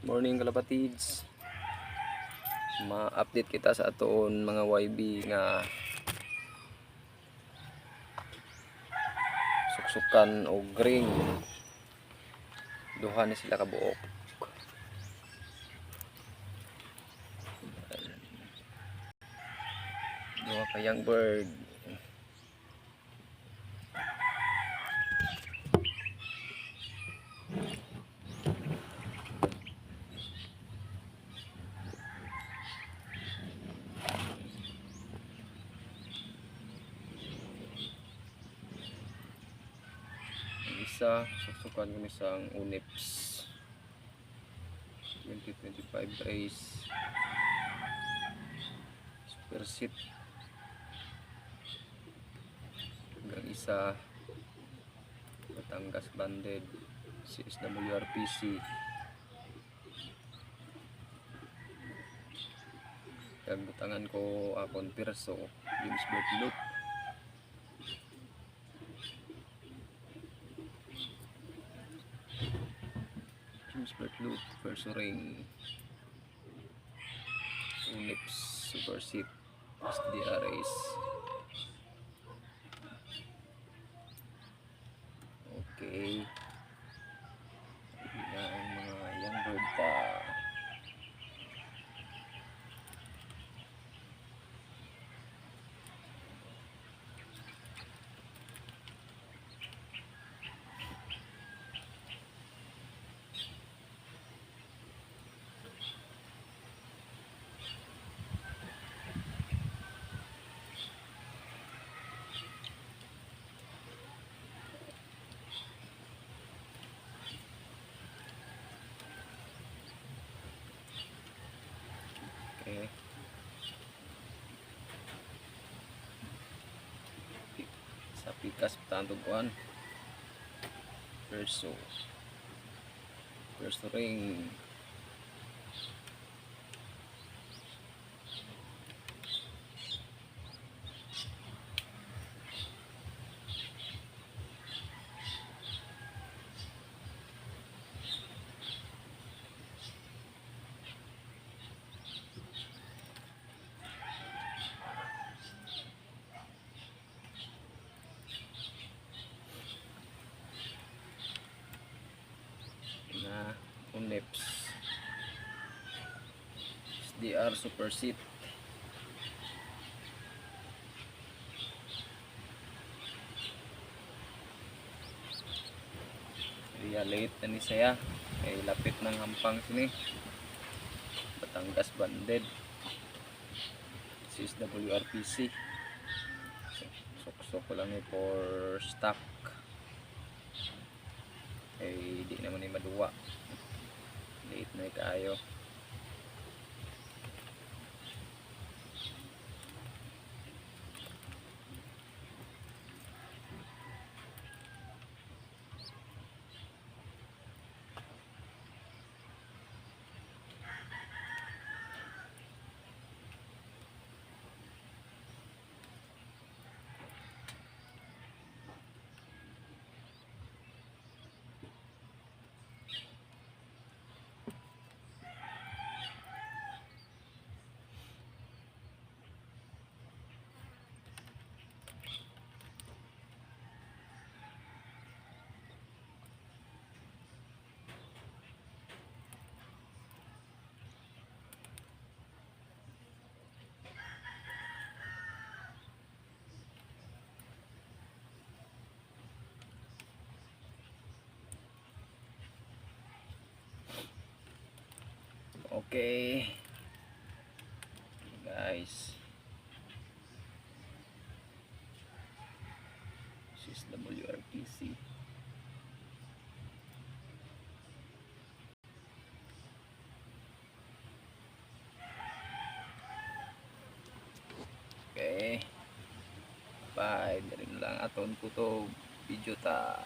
Morning kalapatids. Ma-update kita sa aton mga YB nga suksukan o gring. Duha ni sila kabuok. Duha ka young bird. Isa suksukan kami sang UNIPS 2025 race super seat. Hanggang isa Batangas banded CSWRPC. Kagbutangan ko akong perso James Bertlut. James Bertlut perso ring UNIPS super seat SDR race. Okay, hindi na ang mga young bird pa. Okay. Sa pikas tantuguan perso ring na UNIPS SDR super seat. Kaya late na ni saya kay lapit ng hampang sini. Batangas banded CSWRPC. Sok ko lang for stock ay di naman ni maduwa, late na kayo. Okay guys, CSWRPC. Okay, bye. Dari lang aton ko to video ta.